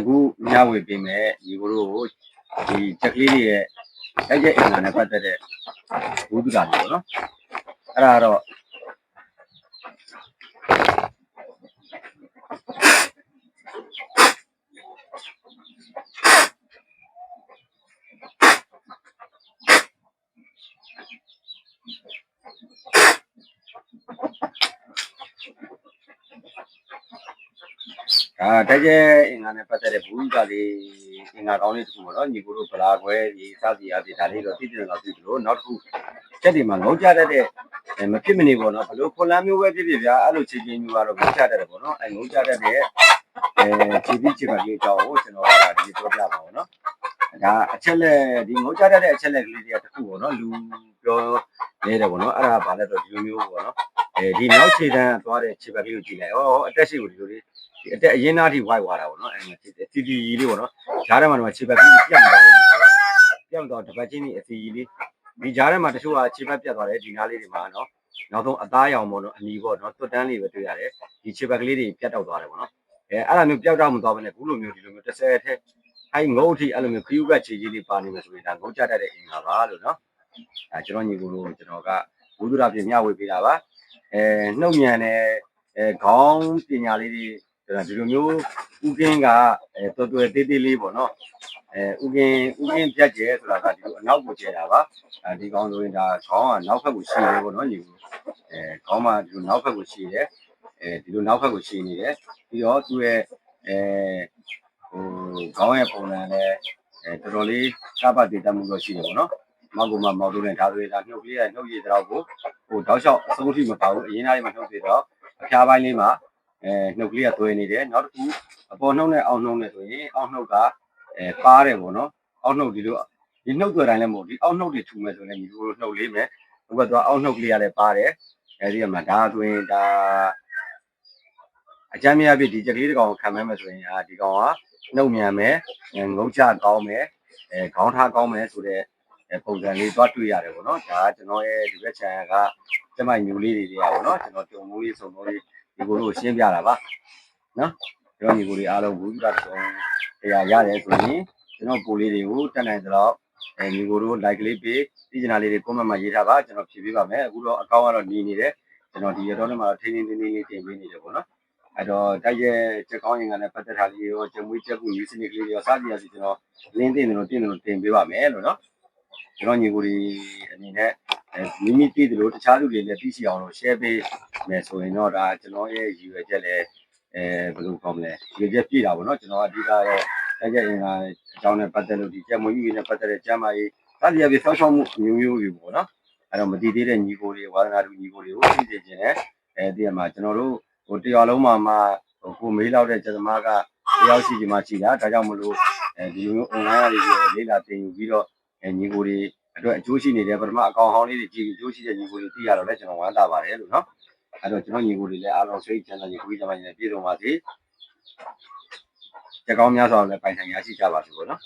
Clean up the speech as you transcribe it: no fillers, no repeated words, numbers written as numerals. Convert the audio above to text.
ခုမျှဝေပေးမယ်ဒီကိုတို့ဒီချက်ကလေးတွေရဲ့တိုက်တဲ့အင်္ဂါနဲ့ပတ်သက်တဲ့ဘုဒ္ဓတာမျိုးနော်အဲ့ဒါတော့တိုက်တဲ့အင်္ဂါနဲ့ပတ်သက်တဲ့ဘုဒ္ဓတာလေးအင်္ဂါကောင်းလေးတစ်ခုပေါ့နော်ညီကိုတို့ဗလာခွဲဒီစသည်အပြင်ဒါလေးတော့သိတယ်တော့သိတယ်လို့နောက်တစ်ခုချက်ဒီမှာငုံကြတတ်တဲ့မဖြစ်မနေပေါ့နော်ဘလို့ခွန်လန်းမျိုးပဲဖြစ်ဖြစ်ဗျာအဲ့လိုချင်းချင်းမျိုးကတော့ငုံကြတတ်တယ်ပေါ့နော်ငုံကြတတ်တဲ့ခြေပြီးခြေပါလေးအကြောင်းကိုကျွန်တော်ကဒီပြောပြပါဦးနော်ဒါအချက်လက်ဒီငုံကြတတ်တဲ့အချက်လက်ကလေးတွေကတစ်ခုပေါ့နော်လူပြောနေတယ်ပေါ့နော်အဲ့ဒါဘာလဲဆိုဒီလိုမျိုးပေါ့နော်ဒီနောက်ခြေတန်းသွားတဲ့ခြေပါလေးကိုကြည့်လိုက်အတက်ရှိကိုဒီလိုလေးဒီအတက်အရင်သားထိဝိုက်သွားတာပေါ့နော်တီတီလေးပေါ့နော်ဂျားထဲမှာတော့ခြေပါလေးပြတ်သွားတပတ်ချင်းကြီးအစီကြီးလေးဒီဂျားထဲမှာတချို့ကခြေပတ်ပြတ်သွားတယ်ဒီနားလေးတွေမှာနော်နောက်ဆုံးအသားရောင်ပေါ့နော်အနီပေါ့နော်တွတ်တန်းလေးပဲတွေ့ရတယ်ဒီခြေပတ်ကလေးတွေပြတ်တော့သွားတယ်ပေါ့နော်အဲ့လိုမျိုးပျောက်တော့မသွားဘဲနဲ့ဘူးလိုမျိုးဒီလိုမျိုး30ထက်ငုတ်အထိအဲ့လိုမျိုးခရူးကခြေကြီးလေးပါနေမယ်ဆိုရင်ဒါငုတ်ကြတတ်တဲ့အင်္ဂါပါလို့နော်ကျွန်တော်ညီကိုတို့ကျွန်တော်ကဘုဒ္ဓရာပြင်မျှဝေပေးတာပါနှုတ်ညံတဲ့ခေါင်းပညာလေးတွေဒီလိုမျိုးဥကင်းကတော်တော်သေးသေးလေးပေါ့နော်ဥကင်းပြတ်ကျဲဆိုတာကဒီလိုအနောက်ကိုကျဲတာပါဒီကောင်ဆိုရင်ဒါခေါင်းကနောက်ဘက်ကိုရှည်တယ်ပေါ့နော်ညီကိုခေါင်းမှာဒီလိုနောက်ဘက်ကိုရှည်တယ်ဒီလိုနောက်ဘက်ကိုရှည်နေတယ်ပြီးတော့သူ့ရဲ့ခေါင်းရဲ့ပုံစံနဲ့တော်တော်လေးကပ္ပတည်တတ်မှုတော့ရှိတယ်ပေါ့နော်မောက်ကိုမောက်လို့လည်းဒါဆိုရင်ဒါနှုတ်ကလေးရဲ့နှုတ်ရည်တောက်ကိုတောက်လျှောက်အစိုးထိမပါဘူးအရင်သားလေးမှာနှုတ်သေးတော့အဖျားပိုင်းလေးမှာနှုတ်ကလေးကသွေးနေတယ်နောက်တစ်ခုအပေါ်နှုတ်နဲ့အောက်နှုတ်နဲ့ဆိုရင်အောက်နှုတ်ကပါတယ်ပေါ့နော်အောက်နှုတ်ဒီလိုဒီနှုတ်သွယ်တိုင်းလည်းမဟုတ်ဒီအောက်နှုတ်တွေထူမယ်ဆိုရင်ဒီလိုနှုတ်လေးမယ်ဥပမာတော့အောက်နှုတ်ကလေးကလည်းပါတယ်အဲဒီမှာဒါဆိုရင်ဒါအကြမ်းများဖြစ်ဒီချက်ကလေးတစ်ကောင်ခံမဲမယ်ဆိုရင်ဒီကောင်ကနှုတ်မြန်မယ်ငုံချကောင်းမယ်ခေါင်းထားကောင်းမယ်ဆိုတဲ့ပုံစံလေးသွားတွေ့ရတယ်ပေါ့နော်ဒါကကျွန်တော်ရဲ့ဒီဘက်ခြံကကျမမျိုးလေးတွေကပေါ့နော်ကျွန်တော်ကြုံမိုးလေးစုံမိုးလေးဒီကိုတို့ရှင်းပြတာပါနော်ကျွန်တော်ညီကိုလေးအားလုံးဘူးတာတုံးတရားရတယ်ဆိုရင်ကျွန်တော်ပိုလေးတွေကိုတက်နိုင်သလောက်ညီကိုတို့ like လေးပေးသိချင်တာလေးတွေ comment မှာရေးထားပါကျွန်တော်ဖြည့်ပေးပါမယ်အခုတော့အကောင့်ကတော့နေနေတယ်ကျွန်တော်ဒီရတော့နဲ့မှာထိန်းထိန်းသိမ်းသိမ်းလေးတင်ပေးနေတယ်ပေါ့နော်အဲ့တော့တိုက်ရဲ့ချက်ကောင်းရင်ကလည်းပတ်သက်တာလေးရောကျမွေးချက်ကူရေးစနစ်ကလေးတွေရောစသည်အစီကျွန်တော်လင်းတင်တယ်လို့တင်ပေးပါမယ်လို့နော်ကျွန်တော်ညီကိုလေးအနေနဲ့မိမိသိတယ်လို့တခြားလူတွေလည်းသိရှိအောင်လို့ share ပေးမယ်ဆိုရင်တော့ဒါကျွန်တော်ရဲ့ရည်ရွယ်ချက်လည်းဘယ်လိုကောင်းမလဲရည်ရွယ်ချက်ပြည့်တာပေါ့နော်ကျွန်တော်အဓိကတော့တိုက်ရဲ့အင်္ဂါအကြောင်းနဲ့ပတ်သက်လို့ဒီချက်မွေးကြီးနဲ့ပတ်သက်တဲ့ကျမ်းမာရေးစသည်အပြင်ဆောက်ရှောက်မှုမျိုးတွေပေါ့နော်အဲ့တော့မတည်သေးတဲ့ညီကိုတွေဝါသနာတူညီကိုတွေကိုသိစေခြင်းနဲ့ဒီမှာကျွန်တော်တို့တရားလုံးမှာကိုမေးလောက်တဲ့ကျသမားကတယောက်ရှိချင်မှရှိတာဒါကြောင့်မလို့ဒီလိုမျိုး online တွေလေ့လာသင်ယူပြီးတော့ညီကိုတွေအတွက်အကျိုးရှိနေတဲ့ပထမအကောင်ဟောင်းလေးတွေကြည့်ပြီးအကျိုးရှိတဲ့ညီကိုတွေသိရတော့လဲကျွန်တော်ဝမ်းသာပါတယ်လို့နော်အဲ့တော့ကျွန်တော်ညီကိုတွေလည်းအားလုံးစိတ်ချမ်းသာညီကိုကြီးကြပါစေပြည့်စုံပါစေကြကောင်းများစွာလည်းပိုင်ဆိုင်ရရှိကြပါစေပေါ့နော်